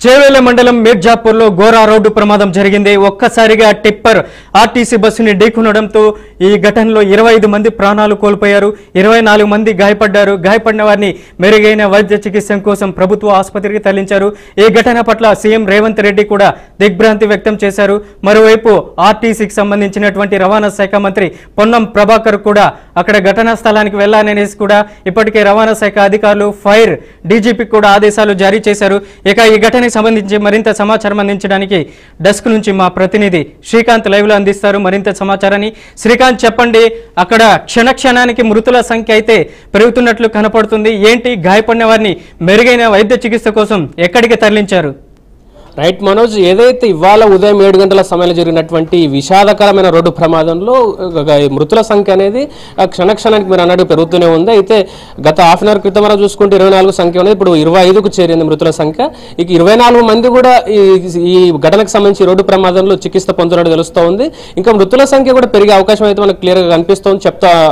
చేవేళ్ల మండలం మీర్జాపూర్లో ఘోర రోడ్డు ప్రమాదం జరిగింది. ఒక్కసారిగా టిప్పర్ ఆర్టీసీ బస్సుని ఢీకొనడంతో ఈ ఘటనలో 25 మంది ప్రాణాలు కోల్పోయారు. 24 మంది గాయపడ్డారు. గాయపడిన వారిని మెరుగైన వైద్య చికిత్స కోసం ప్రభుత్వ ఆసుపత్రికి తరలించారు. ఈ ఘటన పట్ల సీఎం రేవంత్ రెడ్డి కూడా దిగ్భ్రాంతి వ్యక్తం చేశారు. మరోవైపు ఆర్టీసీకి సంబంధించినటువంటి రవాణా శాఖ మంత్రి పొన్నం ప్రభాకర్ కూడా అక్కడ ఘటనా స్థలానికి వెళ్లాలనేసి కూడా ఇప్పటికే రవాణా శాఖ అధికారులు ఫైర్ డీజీపీ కూడా ఆదేశాలు జారీ చేశారు. ఇక ఈ ఘటన సంబంధించి మరింత సమాచారం అందించడానికి డెస్క్ నుంచి మా ప్రతినిధి శ్రీకాంత్ లైవ్ లో అందిస్తారు మరింత సమాచారాన్ని. శ్రీకాంత్, చెప్పండి, అక్కడ క్షణానికి మృతుల సంఖ్య అయితే పెరుగుతున్నట్లు కనపడుతుంది. ఏంటి, గాయపడిన వారిని మెరుగైన వైద్య చికిత్స కోసం ఎక్కడికి తరలించారు? రైట్ మనోజ్, ఏదైతే ఇవాళ ఉదయం 7 గంటల సమయంలో జరిగినటువంటి విషాదకరమైన రోడ్డు ప్రమాదంలో మృతుల సంఖ్య అనేది క్షణానికి మీరు అన్నట్టు పెరుగుతూనే ఉంది. అయితే గత హాఫ్ అన్ అవర్ క్రితం మనం చూసుకుంటే 24 సంఖ్య ఉన్నది, ఇప్పుడు 25కు చేరింది మృతుల సంఖ్య. ఇక 24 మంది కూడా ఈ ఘటనకు సంబంధించి రోడ్డు ప్రమాదంలో చికిత్స పొందుతున్నట్టు తెలుస్తూ ఉంది. ఇంకా మృతుల సంఖ్య కూడా పెరిగే అవకాశం అయితే మనకు క్లియర్గా కనిపిస్తుంది.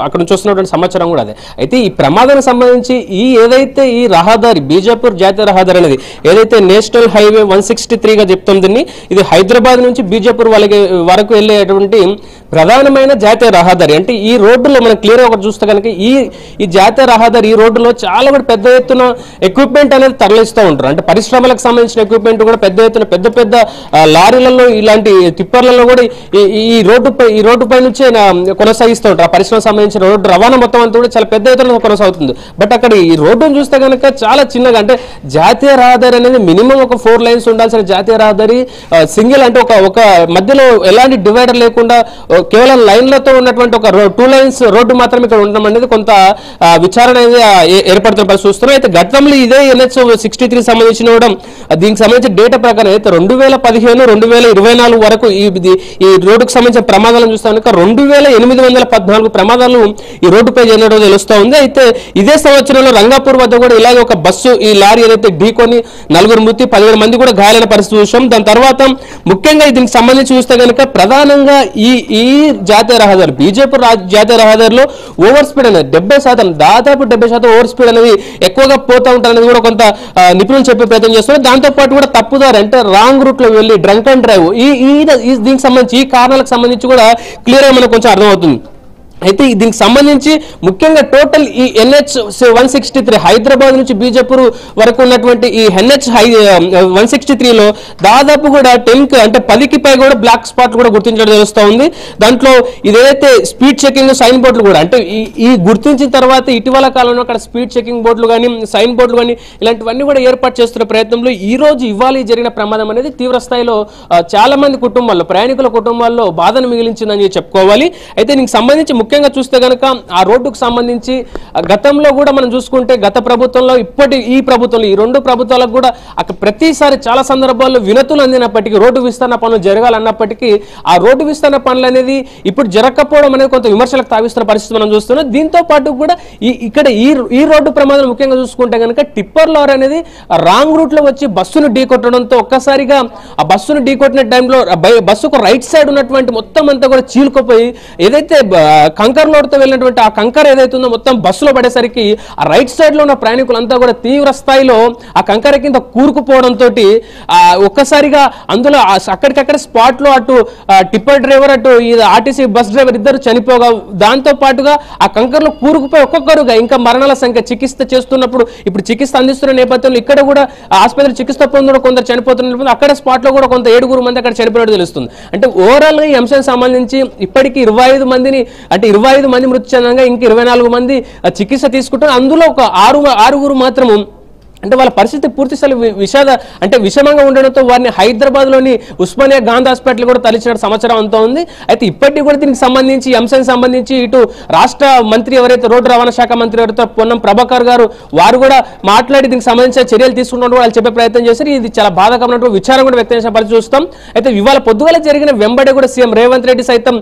అక్కడ నుంచి వస్తున్నటువంటి సమాచారం కూడా అదే. అయితే ఈ ప్రమాదానికి సంబంధించి ఏదైతే ఈ రహదారి బీజాపూర్ జాతీయ రహదారి అనేది ఏదైతే నేషనల్ హైవే 163గా చెప్తాం దీన్ని, ఇది హైదరాబాద్ నుంచి బీజాపూర్ వరకు వెళ్ళేటువంటి ప్రధానమైన జాతీయ రహదారి. అంటే ఈ రోడ్డులో మనం క్లియర్గా ఒకటి చూస్తే కనుక ఈ జాతీయ రహదారి ఈ రోడ్డులో చాలా కూడా పెద్ద ఎత్తున ఎక్విప్మెంట్ అనేది తరలిస్తూ ఉంటారు. అంటే పరిశ్రమలకు సంబంధించిన ఎక్విప్మెంట్ కూడా పెద్ద ఎత్తున పెద్ద లారీలలో ఇలాంటి టిప్పర్లలో కూడా ఈ రోడ్డుపై నుంచే కొనసాగిస్తూ ఉంటారు. ఆ పరిశ్రమకు సంబంధించిన రోడ్డు రవాణా మొత్తం అంతా కూడా చాలా పెద్ద ఎత్తున కొనసాగుతుంది. బట్ అక్కడ ఈ రోడ్డును చూస్తే కనుక చాలా చిన్నగా, అంటే జాతీయ రహదారి అనేది మినిమం ఒక 4 లైన్స్ ఉండాల్సిన జాతీయ రహదారి సింగిల్, అంటే ఒక మధ్యలో ఎలాంటి డివైడర్ లేకుండా కేవలం లైన్లతో ఉన్నటువంటి ఒక 2 లైన్స్ రోడ్డు మాత్రమే ఇక్కడ ఉండడం అనేది కొంత విచారణ అనేది ఏర్పడుతున్న పరిస్థితి చూస్తున్నాం. అయితే గతంలో ఇదే NH63 సంబంధించిన దీనికి సంబంధించిన డేటా ప్రకారం అయితే 2015-2024 వరకు ఈ రోడ్డుకు సంబంధించిన ప్రమాదాలను చూస్తే కనుక 2814 ప్రమాదాలు ఈ రోడ్డుపై జరిగినట్టు తెలుస్తూ ఉంది. అయితే ఇదే సంవత్సరంలో రంగాపూర్ వద్ద కూడా ఇలాగే ఒక బస్సు ఈ లారీ ఏదైతే ఢీకొని 4 మృతి 17 మంది కూడా గాయాలైన పరిస్థితి చూసాం. దాని తర్వాత ముఖ్యంగా దీనికి సంబంధించి చూస్తే కనుక ప్రధానంగా ఈ జాతీయ రహదారి బీజేపీ జాతీయ రహదారిలో ఓవర్ స్పీడ్ అనేది 70%, దాదాపు 70% ఓవర్ స్పీడ్ అనేది ఎక్కువగా పోతూ ఉంటారనేది కూడా కొంత నిపుణులు చెప్పే ప్రయత్నం చేస్తున్నారు. దాంతో పాటు కూడా తప్పుదారి, అంటే రాంగ్ రూట్ లో వెళ్ళి డ్రంక్ అండ్ డ్రైవ్, దీనికి సంబంధించి ఈ కారణాలకు సంబంధించి కూడా క్లియర్ గా మనకు కొంచెం అర్థమవుతుంది. అయితే దీనికి సంబంధించి ముఖ్యంగా టోటల్ ఈ NH163 హైదరాబాద్ నుంచి బీజాపూర్ వరకు ఉన్నటువంటి ఈ NH163లో దాదాపు కూడా 10 అంటే 10కి పైగా కూడా బ్లాక్ స్పాట్ కూడా గుర్తించడం తెలుస్తూ ఉంది. దాంట్లో ఇదేదైతే స్పీడ్ చెకింగ్ సైన్ బోర్డులు కూడా, అంటే ఈ గుర్తించిన తర్వాత ఇటీవల కాలంలో అక్కడ స్పీడ్ చెకింగ్ బోర్డులు కానీ సైన్ బోర్డులు కానీ ఇలాంటివన్నీ కూడా ఏర్పాటు చేస్తున్న ప్రయత్నంలో ఇవాళ జరిగిన ప్రమాదం అనేది తీవ్ర స్థాయిలో చాలా మంది కుటుంబాల్లో, ప్రయాణికుల కుటుంబాల్లో బాధను మిగిలించిందని చెప్పుకోవాలి. అయితే దీనికి సంబంధించి ముఖ్యంగా చూస్తే కనుక ఆ రోడ్డుకు సంబంధించి గతంలో కూడా మనం చూసుకుంటే గత ప్రభుత్వంలో ఈ ప్రభుత్వంలో ఈ 2 ప్రభుత్వాలకు కూడా అక్కడ ప్రతిసారి చాలా సందర్భాల్లో వినతులు అందినప్పటికీ రోడ్డు విస్తరణ పనులు జరగాలన్నప్పటికీ ఆ రోడ్డు విస్తరణ పనులు అనేది ఇప్పుడు జరగకపోవడం అనేది కొంత విమర్శలకు తావిస్తున్న పరిస్థితి మనం చూస్తున్నాం. దీంతో పాటు కూడా ఇక్కడ ఈ రోడ్డు ప్రమాదం ముఖ్యంగా చూసుకుంటే కనుక టిప్పర్ లారీ అనేది రాంగ్ రూట్ లో వచ్చి బస్సును ఢీకొట్టడంతో ఒక్కసారిగా ఆ బస్సును ఢీకొట్టిన టైంలో బస్సుకు రైట్ సైడ్ ఉన్నటువంటి మొత్తం అంతా కూడా చీలుకుపోయి ఏదైతే కంకర్ లోడ్తో వెళ్ళినటువంటి ఆ కంకర్ ఏదైతే ఉందో మొత్తం బస్సులో పడేసరికి ఆ రైట్ సైడ్ లో ఉన్న ప్రయాణికులంతా కూడా తీవ్ర స్థాయిలో ఆ కంకర కింద కూరుకుపోవడంతో ఒక్కసారిగా అందులో అక్కడికక్కడ స్పాట్ లో అటు టిప్పర్ డ్రైవర్ అటు ఆర్టీసీ బస్ డ్రైవర్ ఇద్దరు చనిపోగా, దాంతో పాటుగా ఆ కంకర్లో కూరుకుపోయి ఒక్కొక్కరుగా ఇంకా మరణాల సంఖ్య చికిత్స చేస్తున్నప్పుడు ఇప్పుడు చికిత్స అందిస్తున్న నేపథ్యంలో ఇక్కడ కూడా ఆసుపత్రి చికిత్స పొందడం కొందరు చనిపోతున్న అక్కడ స్పాట్ లో కూడా కొంత 7 మంది అక్కడ చనిపోయినట్టు తెలుస్తుంది. అంటే ఓవరాల్ గా ఈ అంశానికి సంబంధించి ఇప్పటికీ 25 మందిని, అంటే 25 మంది మృతి చెందగా ఇంకా 24 మంది చికిత్స తీసుకుంటారు. అందులో ఒక 6 మాత్రము అంటే వాళ్ళ పరిస్థితి పూర్తి స్థాయి విషమంగా ఉండడంతో వారిని హైదరాబాద్లోని ఉస్మానియా గాంధీ హాస్పిటల్ కూడా తరలించిన సమాచారం అంతా ఉంది. అయితే ఇప్పటికీ కూడా దీనికి సంబంధించి ఈ అంశానికి సంబంధించి ఇటు రాష్ట్ర మంత్రి ఎవరైతే రోడ్డు రవాణా శాఖ మంత్రి ఎవరైతే పొన్నం ప్రభాకర్ గారు వారు కూడా మాట్లాడి దీనికి సంబంధించిన చర్యలు తీసుకుంటున్నట్టు వాళ్ళు చెప్పే ప్రయత్నం చేశారు. ఇది చాలా బాధాకరమైనటువంటి విచారం కూడా వ్యక్తం చేసిన పరిస్థితి చూస్తాం. అయితే ఇవాళ పొద్దుగాల జరిగిన వెంబడే కూడా సీఎం రేవంత్ రెడ్డి సైతం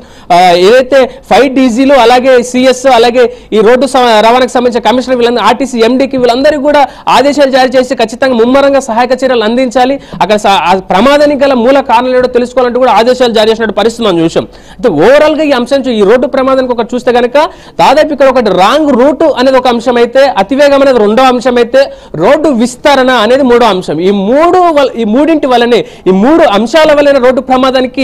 ఏదైతే 5 DGలు అలాగే CS అలాగే ఈ రోడ్డు రవాణాకు సంబంధించిన కమిషనర్ వీళ్ళందరూ ఆర్టీసీ MDకి వీళ్ళందరికీ కూడా ఆదేశాలు జారీ చేసి ఖచ్చితంగా ముమ్మరంగా సహాయక చర్యలు అందించాలి, అక్కడ ప్రమాదానికి గల మూల కారణాలు ఏదో తెలుసుకోవాలంటూ కూడా ఆదేశాలు జారీ చేసిన పరిస్థితి మనం చూసాం. అయితే ఓవరాల్ గా ఈ అంశం ఈ రోడ్డు ప్రమాదానికి ఒకటి చూస్తే కనుక దాదాపు ఇక్కడ ఒకటి రాంగ్ రూట్ అనేది ఒక అంశం అయితే, అతివేగం అనేది రెండో అంశం అయితే, రోడ్డు విస్తరణ అనేది మూడో అంశం. ఈ మూడింటి వల్లనే, ఈ మూడు అంశాల వల్లనే రోడ్డు ప్రమాదానికి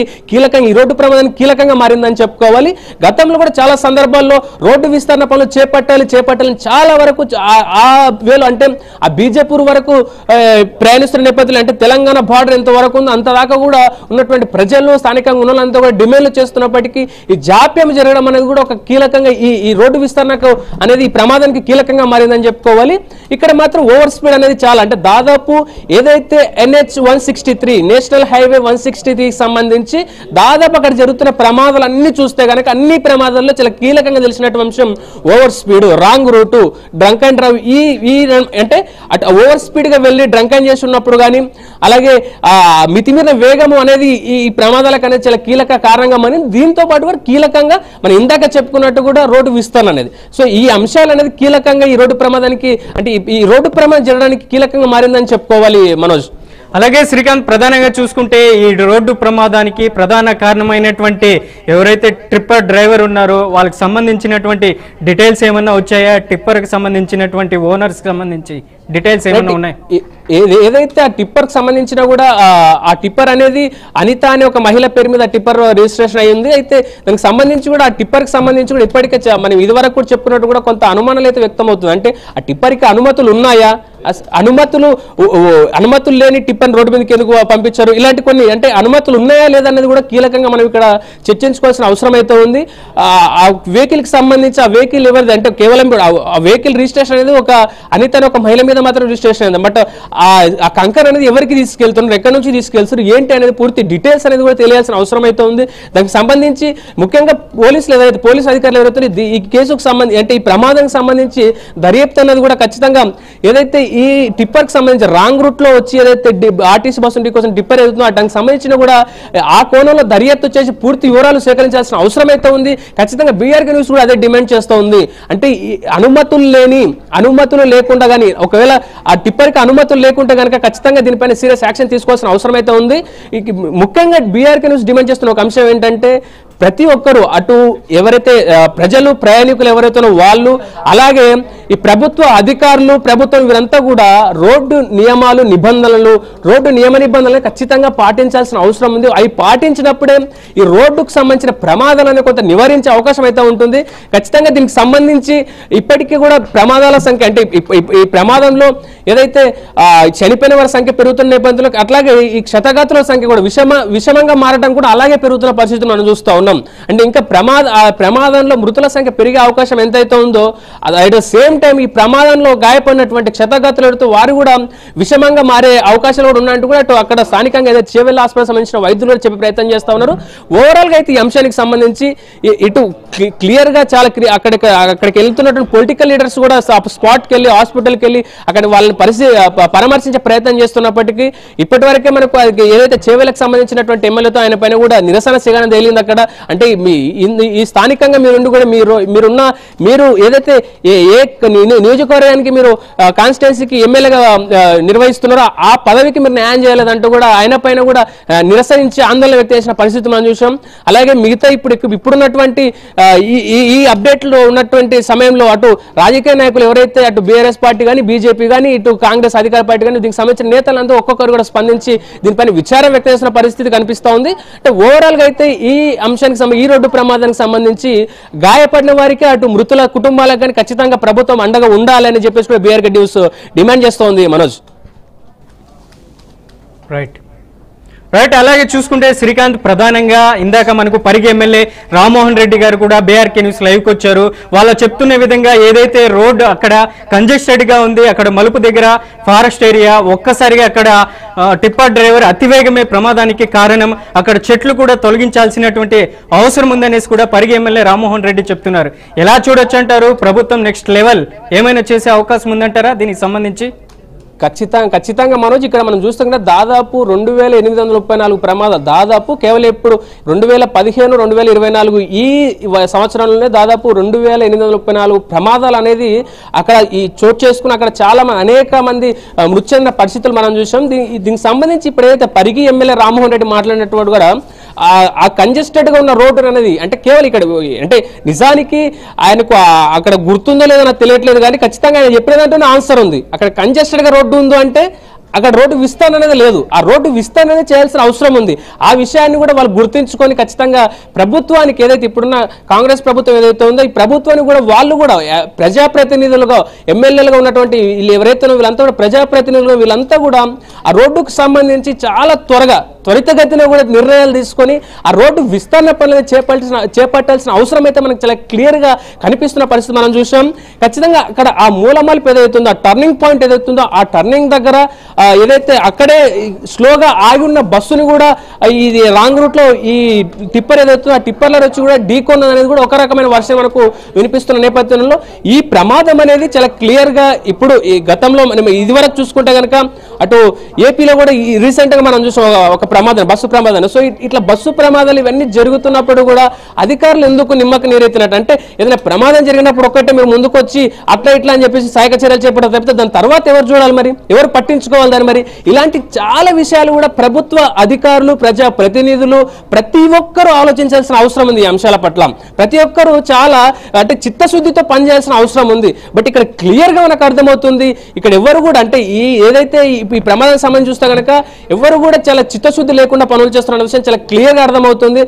ఈ రోడ్డు ప్రమాదానికి కీలకంగా మారిందని చెప్పుకోవాలి. గతంలో కూడా చాలా సందర్భాల్లో రోడ్డు విస్తరణ పనులు చేపట్టాలని చాలా వరకు ఆ వేలు అంటే ఆ బీజేపూర్ వరకు ప్రయాణిస్తున్న నేపథ్యంలో, అంటే తెలంగాణ బార్డర్ ఎంత వరకు ఉందో అంతదాకా కూడా ఉన్నటువంటి ప్రజలు స్థానికంగా ఉన్న వాళ్ళంతా కూడా డిమాండ్లు చేస్తున్నప్పటికీ ఈ జాప్యం జరగడం అనేది కూడా ఒక కీలకంగా ఈ రోడ్డు విస్తరణకు అనేది ఈ ప్రమాదానికి కీలకంగా మారిందని చెప్పుకోవాలి. ఇక్కడ మాత్రం ఓవర్ స్పీడ్ అనేది చాలా, అంటే దాదాపు ఏదైతే NH 163 నేషనల్ హైవే 163 సంబంధించి దాదాపు అక్కడ జరుగుతున్న ప్రమాదాలు అన్ని చూస్తే కనుక అన్ని ప్రమాదాల్లో చాలా కీలకంగా తెలిసినటువంటి అంశం over speed, wrong route, drunk and drive. అంటే అటు ఓవర్ స్పీడ్ గా వెళ్ళి డ్రంక్ అండ్ చేసి ఉన్నప్పుడు కానీ, అలాగే మితిమీరిన వేగము అనేది ఈ ప్రమాదాలకు అనేది చాలా కీలక కారణంగా మరి దీంతో పాటు కూడా కీలకంగా మనం ఇందాక చెప్పుకున్నట్టు కూడా రోడ్డు విస్తరణ అనేది. సో ఈ అంశాలు అనేది కీలకంగా ఈ రోడ్డు ప్రమాదానికి, అంటే ఈ రోడ్డు ప్రమాదం జరగడానికి కీలకంగా మారిందని చెప్పుకోవాలి మనోజ్. అలాగే శ్రీకాంత్, ప్రధానంగా చూసుకుంటే ఈ రోడ్డు ప్రమాదానికి ప్రధాన కారణమైనటువంటి ఎవరైతే టిప్పర్ డ్రైవర్ ఉన్నారో వాళ్ళకి సంబంధించినటువంటి డీటెయిల్స్ ఏమన్నా వచ్చాయా? టిప్పర్కి సంబంధించినటువంటి ఓనర్స్ సంబంధించి డీటెయిల్స్ ఏమైనా ఉన్నాయి? ఏదైతే ఆ టిప్పర్ కి సంబంధించిన కూడా ఆ టిప్పర్ అనేది అనిత అనే ఒక మహిళ పేరు మీద టిప్పర్ రిజిస్ట్రేషన్ అయ్యింది. అయితే దానికి సంబంధించి కూడా ఆ టిప్పర్ కి సంబంధించి కూడా ఇప్పటికే మనం ఇదివరకు కూడా చెప్పుకున్నట్టు కూడా కొంత అనుమానాలు అయితే వ్యక్తం అవుతుంది. అంటే ఆ టిప్పర్ కి అనుమతులు ఉన్నాయా, అనుమతులు లేని టిప్పర్ రోడ్డు మీదకి ఎందుకు పంపించారు, ఇలాంటి కొన్ని అంటే అనుమతులు ఉన్నాయా లేదా అనేది కూడా కీలకంగా మనం ఇక్కడ చర్చించుకోవాల్సిన అవసరం అయితే ఉంది. ఆ వెహికల్ కి సంబంధించి ఆ వెహికల్ ఎవరిది అంటే కేవలం ఆ వెహికల్ రిజిస్ట్రేషన్ అనేది ఒక అనిత అనే ఒక మహిళ మీద మాత్రం రిజిస్ట్రేషన్ అయింది. బట్ ఆ కంకర్ అనేది ఎవరికి తీసుకెళ్తున్నారు, ఎక్కడి నుంచి తీసుకెళ్తారు, ఏంటి అనేది పూర్తి డీటెయిల్స్ అనేది కూడా తెలియాల్సిన అవసరం అయితే ఉంది. దానికి సంబంధించి ముఖ్యంగా పోలీసు అధికారులు ఎవరైతే ఈ కేసుకు సంబంధించి అంటే ఈ ప్రమాదానికి సంబంధించి దర్యాప్తు అనేది కూడా ఖచ్చితంగా ఏదైతే ఈ టిప్పర్ కి సంబంధించి రాంగ్ రూట్ లో వచ్చి ఏదైతే ఆర్టీసీ బస్సు కోసం టిప్పర్ ఏదైతుందో దానికి సంబంధించిన కూడా ఆ కోణంలో దర్యాప్తు చేసి పూర్తి వివరాలు సేకరించాల్సిన అవసరం అయితే ఉంది. ఖచ్చితంగా బీఆర్కే న్యూస్ కూడా అదే డిమాండ్ చేస్తూ ఉంది. అంటే అనుమతులు లేకుండా కానీ ఒకవేళ ఆ టిప్పర్ కి అనుమతులు లేకుంటే కనుక ఖచ్చితంగా దీనిపైన సీరియస్ యాక్షన్ తీసుకోవాల్సిన అవసరం అయితే ఉంది. ముఖ్యంగా బీఆర్కే న్యూస్ డిమాండ్ చేస్తున్న ఒక అంశం ఏంటంటే ప్రతి ఒక్కరు అటు ఎవరైతే ప్రజలు ప్రయాణికులు ఎవరైతే వాళ్ళు, అలాగే ఈ ప్రభుత్వ అధికారులు ప్రభుత్వం వీరంతా కూడా రోడ్డు నియమ నిబంధనలు ఖచ్చితంగా పాటించాల్సిన అవసరం ఉంది. అవి పాటించినప్పుడే ఈ రోడ్డుకు సంబంధించిన ప్రమాదాలను కొంత నివారించే అవకాశం అయితే ఉంటుంది. ఖచ్చితంగా దీనికి సంబంధించి ఇప్పటికీ కూడా ప్రమాదాల సంఖ్య అంటే ఈ ప్రమాదంలో ఏదైతే చనిపోయిన వారి సంఖ్య పెరుగుతున్న నేపథ్యంలో అట్లాగే ఈ క్షతగాతుల సంఖ్య కూడా విషమంగా మారడం కూడా అలాగే పెరుగుతున్న పరిస్థితులు మనం చూస్తూ ఉన్నాం. అంటే ఇంకా ప్రమాదంలో మృతుల సంఖ్య పెరిగే అవకాశం ఎంతైతే ఉందో అట్ ద సేమ్ టైం ఈ ప్రమాదంలో గాయపడినటువంటి క్షతగాతులతో వారు కూడా విషమంగా మారే అవకాశాలు కూడా ఉన్నట్టు కూడా అక్కడ స్థానికంగా ఏదైతే చేవెళ్ళ హాస్పిటల్ సంబంధించిన వైద్యులు కూడా చెప్పే ప్రయత్నం చేస్తా ఉన్నారు. ఓవరాల్ గా అయితే ఈ అంశానికి సంబంధించి ఇటు క్లియర్ గా చాలా అక్కడికి వెళ్తున్నటువంటి పొలిటికల్ లీడర్స్ కూడా స్పాట్కి వెళ్ళి హాస్పిటల్కి వెళ్ళి అక్కడ వాళ్ళని పరామర్శించే ప్రయత్నం చేస్తున్నప్పటికీ ఇప్పటి వరకే మనకు ఏదైతే చేవెళ్ళకి సంబంధించినటువంటి ఎమ్మెల్యేతో ఆయన పైన కూడా నిరసన సిగనం తేలింది. అక్కడ అంటే ఈ స్థానికంగా మీరుండి కూడా మీరు ఏదైతే ఏ నియోజకవర్గానికి మీరు కాన్స్టిట్యున్సీకి ఎమ్మెల్యేగా నిర్వహిస్తున్నారో ఆ పదవికి మీరు న్యాయం చేయలేదంటూ కూడా ఆయన పైన కూడా నిరసనించి ఆందోళన వ్యక్తం చేసిన పరిస్థితి మనం చూసాం. అలాగే మిగతా ఇప్పుడున్నటువంటి ఈ అప్డేట్లో ఉన్నటువంటి సమయంలో అటు రాజకీయ నాయకులు ఎవరైతే అటు బీఆర్ఎస్ పార్టీ కానీ బీజేపీ కానీ ఇటు కాంగ్రెస్ అధికార పార్టీ కానీ దీనికి సంబంధించిన నేతలంతా ఒక్కొక్కరు కూడా స్పందించి దీనిపైన విచారం వ్యక్తం చేసిన పరిస్థితి కనిపిస్తూ ఉంది. అంటే ఓవరాల్ గా అయితే ఈ అంశానికి ఈ రోడ్డు ప్రమాదానికి సంబంధించి గాయపడిన వారికి అటు మృతుల కుటుంబాలకు కానీ ఖచ్చితంగా ప్రభుత్వం అండగా ఉండాలని చెప్పేసి కూడా బీఆర్కే న్యూస్ డిమాండ్ చేస్తోంది మనోజ్. రైట్. అలాగే చూసుకుంటే శ్రీకాంత్, ప్రధానంగా ఇందాక మనకు పరిగి ఎమ్మెల్యే రామ్మోహన్ రెడ్డి గారు కూడా బీఆర్కే న్యూస్ లైవ్కి వచ్చారు. వాళ్ళు చెప్తున్న విధంగా ఏదైతే రోడ్ అక్కడ కంజెస్టెడ్ గా ఉంది, అక్కడ మలుపు దగ్గర ఫారెస్ట్ ఏరియా, ఒక్కసారిగా అక్కడ టిప్పర్ డ్రైవర్ అతివేగమే ప్రమాదానికి కారణం, అక్కడ చెట్లు కూడా తొలగించాల్సినటువంటి అవసరం ఉందనేసి కూడా పరిగి ఎమ్మెల్యే రామ్మోహన్ రెడ్డి చెప్తున్నారు. ఎలా చూడొచ్చు అంటారు? ప్రభుత్వం నెక్స్ట్ లెవెల్ ఏమైనా చేసే అవకాశం ఉందంటారా దీనికి సంబంధించి? ఖచ్చితంగా మనోజ్ ఇక్కడ మనం చూస్తుంటే దాదాపు 2834 ప్రమాదాలు దాదాపు కేవలం ఇప్పుడు 2015 2024 ఈ సంవత్సరంలోనే దాదాపు 2834 ప్రమాదాలు అనేది అక్కడ ఈ చోటు చేసుకుని అక్కడ చాలా అనేక మంది మృతి చెందిన పరిస్థితులు మనం చూసాం. దీనికి సంబంధించి ఇప్పుడు ఏదైతే పరిగి ఎమ్మెల్యే రామ్మోహన్ రెడ్డి మాట్లాడినటువంటి కూడా ఆ కంజెస్టెడ్ గా ఉన్న రోడ్డు అనేది అంటే కేవలం ఇక్కడ అంటే నిజానికి ఆయనకు అక్కడ గుర్తుందో లేదో నాకు తెలియట్లేదు కానీ ఖచ్చితంగా ఆయన చెప్పినదంటే ఆన్సర్ ఉంది. అక్కడ కంజెస్టెడ్ గా రోడ్డు ఉందో అంటే అక్కడ రోడ్డు విస్తరణ అనేది లేదు. ఆ రోడ్డు విస్తరణ అనేది చేయాల్సిన అవసరం ఉంది. ఆ విషయాన్ని కూడా వాళ్ళు గుర్తించుకొని ఖచ్చితంగా ప్రభుత్వానికి ఏదైతే ఇప్పుడున్న కాంగ్రెస్ ప్రభుత్వం ఏదైతే ఉందో ఈ ప్రభుత్వాన్ని కూడా వాళ్ళు కూడా ప్రజాప్రతినిధులుగా ఎమ్మెల్యేలుగా ఉన్నటువంటి వీళ్ళు ఎవరైతే వీళ్ళంతా కూడా ప్రజాప్రతినిధులుగా వీళ్ళంతా కూడా ఆ రోడ్డుకు సంబంధించి చాలా త్వరితగతిన కూడా నిర్ణయాలు తీసుకొని ఆ రోడ్డు విస్తరణ పనులు చేపట్టాల్సిన అవసరం అయితే మనకు చాలా క్లియర్ గా కనిపిస్తున్న పరిస్థితి మనం చూసాం. ఖచ్చితంగా అక్కడ ఆ మూలమలుపు ఏదైతుందో ఆ టర్నింగ్ పాయింట్ ఏదైతుందో ఆ టర్నింగ్ దగ్గర ఏదైతే అక్కడే స్లోగా ఆగి ఉన్న బస్సుని కూడా ఇది రాంగ్ రూట్ లో ఈ టిప్పర్ ఏదైతుందో ఆ టిప్పర్లో వచ్చి కూడా ఢీకొన్నది అనేది కూడా ఒక రకమైన వర్షం మనకు వినిపిస్తున్న నేపథ్యంలో ఈ ప్రమాదం అనేది చాలా క్లియర్ గా ఇప్పుడు ఈ గతంలో మనం ఇదివరకు చూసుకుంటే కనుక అటు ఏపీలో కూడా రీసెంట్ గా మనం చూసాం ఒక ప్రమాదం బస్సు ప్రమాదం. సో ఇట్లా బస్సు ప్రమాదాలు ఇవన్నీ జరుగుతున్నప్పుడు కూడా అధికారులు ఎందుకు నిమ్మక నీరెత్తినట్టు అంటే ఏదైనా ప్రమాదం జరిగినప్పుడు ఒక్కటే మీరు ముందుకు వచ్చి అట్లా ఇట్లా అని చెప్పేసి సహాయక చర్యలు చేపట్టారు తప్పితే దాని తర్వాత ఎవరు చూడాలి మరి ఎవరు పట్టించుకోవాలి దాన్ని మరి ఇలాంటి చాలా విషయాలు కూడా ప్రభుత్వ అధికారులు ప్రజా ప్రతినిధులు ప్రతి ఒక్కరూ ఆలోచించాల్సిన అవసరం ఉంది. ఈ అంశాల పట్ల ప్రతి ఒక్కరూ చాలా అంటే చిత్తశుద్ధితో పనిచేయాల్సిన అవసరం ఉంది. బట్ ఇక్కడ క్లియర్ గా మనకు అర్థమవుతుంది ఇక్కడ ఎవరు కూడా అంటే ఈ ఏదైతే ఈ ప్రమాదం సంబంధించి చూస్తే కనుక ఎవరు కూడా చాలా చిత్తశుద్ధి లేకుండా పనులు చేస్తున్న విషయం చాలా క్లియర్ గా అర్థమవుతుంది.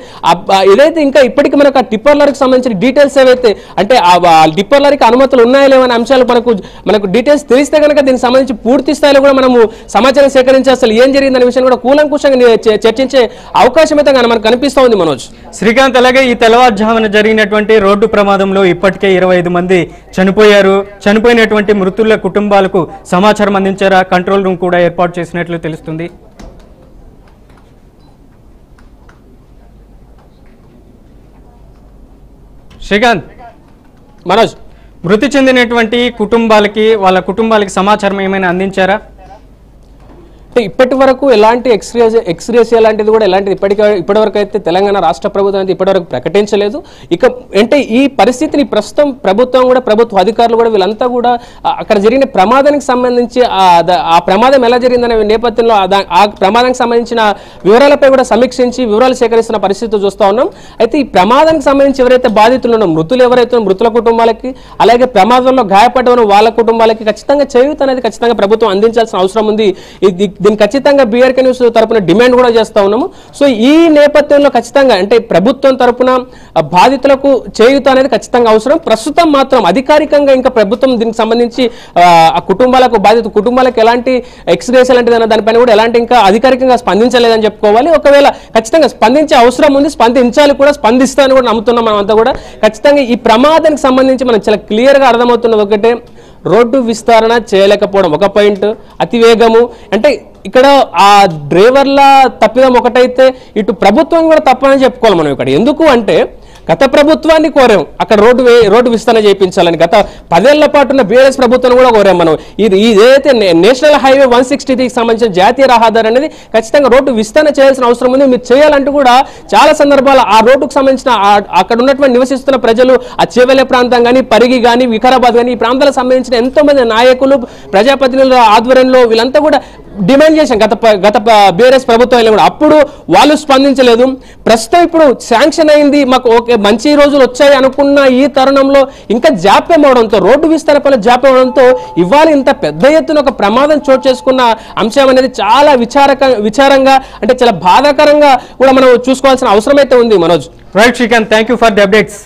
ఏదైతే ఇంకా ఇప్పటికీ మనకు ఆ టిప్పర్ లారీకి సంబంధించిన డీటెయిల్స్ ఏవైతే అంటే ఆ టిప్పర్ లారీకి అనుమతులు ఉన్నాయా లేవనే అంశాలు మనకు డీటెయిల్స్ తెలిస్తే కనుక దీనికి సంబంధించి పూర్తి స్థాయిలో కూడా మనము సమాచారం సేకరించి అసలు ఏం జరిగిందనే విషయం కూడా కూలంకుషంగా చర్చించే అవకాశం అయితే మనకు కనిపిస్తూ ఉంది. మనోజ్ శ్రీకాంత్, అలాగే ఈ తెల్లవారుజామున జరిగినటువంటి రోడ్డు ప్రమాదంలో ఇప్పటికే 25 మంది చనిపోయారు. చనిపోయినటువంటి మృతుల కుటుంబాలకు సమాచారం అందించారా? కంట్రోల్ రూమ్ కూడా ఏర్పాటు చేసినట్లు తెలుస్తుంది. శ్రీకాంత్, మనోజ్ మృతి చెందినటువంటి వాళ్ళ కుటుంబాలకి సమాచారం ఏమైనా అందించారా? ఇప్పటి వరకు ఎలాంటి ఎక్స్గ్రేసియా లాంటిది కూడా ఎలాంటిది ఇప్పటివరకు అయితే తెలంగాణ రాష్ట్ర ప్రభుత్వం అయితే ఇప్పటివరకు ప్రకటించలేదు. ఇక అంటే ఈ పరిస్థితిని ప్రస్తుతం ప్రభుత్వం కూడా ప్రభుత్వ అధికారులు కూడా వీళ్ళంతా కూడా అక్కడ జరిగిన ప్రమాదానికి సంబంధించి ఆ ప్రమాదం ఎలా జరిగిందనే నేపథ్యంలో ఆ ప్రమాదానికి సంబంధించిన వివరాలపై కూడా సమీక్షించి వివరాలు సేకరిస్తున్న పరిస్థితి చూస్తూ ఉన్నాం. అయితే ఈ ప్రమాదానికి సంబంధించి ఎవరైతే బాధితులు ఉన్నారో మృతులు ఎవరైతే మృతుల కుటుంబాలకి అలాగే ప్రమాదంలో గాయపడ్డ వాళ్ళ కుటుంబాలకి ఖచ్చితంగా చేయూత అనేది ఖచ్చితంగా ప్రభుత్వం అందించాల్సిన అవసరం ఉంది. దీన్ని ఖచ్చితంగా బీఆర్కే న్యూస్ తరపున డిమాండ్ కూడా చేస్తా ఉన్నాము. సో ఈ నేపథ్యంలో ఖచ్చితంగా అంటే ప్రభుత్వం తరపున బాధితులకు చేయూత అనేది ఖచ్చితంగా అవసరం. ప్రస్తుతం మాత్రం అధికారికంగా ఇంకా ప్రభుత్వం దీనికి సంబంధించి ఆ బాధిత కుటుంబాలకు ఎలాంటి ఎక్స్గ్రేస్ లాంటిది దానిపైన కూడా ఎలాంటి ఇంకా అధికారికంగా స్పందించలేదని చెప్పుకోవాలి. ఒకవేళ ఖచ్చితంగా స్పందించే అవసరం ఉంది, స్పందించాలి కూడా, స్పందిస్తానని కూడా నమ్ముతున్నాం మనం అంతా కూడా. ఖచ్చితంగా ఈ ప్రమాదానికి సంబంధించి మనం చాలా క్లియర్ గా అర్థమవుతున్నది ఒకటే, రోడ్డు విస్తరణ చేయలేకపోవడం ఒక పాయింట్, అతివేగము అంటే ఇక్కడ ఆ డ్రైవర్ల తప్పిదం ఒకటైతే ఇటు ప్రభుత్వం కూడా తప్పని చెప్పుకోవాలి మనం ఇక్కడ. ఎందుకు అంటే గత ప్రభుత్వాన్ని కోరాం అక్కడ రోడ్డు విస్తరణ చేయించాలని. గత 10 ఏళ్ల పాటు ఉన్న బీఆర్ఎస్ ప్రభుత్వాన్ని కూడా కోరాం మనం. ఏదైతే నేషనల్ హైవే 163కి సంబంధించిన జాతీయ రహదారి అనేది ఖచ్చితంగా రోడ్డు విస్తరణ చేయాల్సిన అవసరం ఉంది. మీరు చేయాలంటూ కూడా చాలా సందర్భాలు ఆ రోడ్డుకు సంబంధించిన అక్కడ ఉన్నటువంటి నివసిస్తున్న ప్రజలు ఆ చేవెళ్ళ ప్రాంతం కానీ పరిగి కానీ వికారాబాద్ కానీ ఈ ప్రాంతాలకు సంబంధించిన ఎంతో మంది నాయకులు ప్రజాప్రతినిధుల ఆధ్వర్యంలో వీళ్ళంతా కూడా డిమాండ్ చేశాం గత బీఆర్ఎస్ ప్రభుత్వం కూడా. అప్పుడు వాళ్ళు స్పందించలేదు. ప్రస్తుతం ఇప్పుడు శాంక్షన్ అయింది, మాకు ఓకే మంచి రోజులు వచ్చాయి అనుకున్న ఈ తరుణంలో ఇంకా జాప్యం అవడంతో రోడ్డు విస్తరణ పనులు జాప్యం అవడంతో ఇవాళ ఇంత పెద్ద ఎత్తున ఒక ప్రమాదం చోటు చేసుకున్న అంశం అనేది చాలా విచారంగా అంటే చాలా బాధాకరంగా కూడా మనం చూసుకోవాల్సిన అవసరం అయితే ఉంది. Manoj. Right Srikanth, thank you for the updates.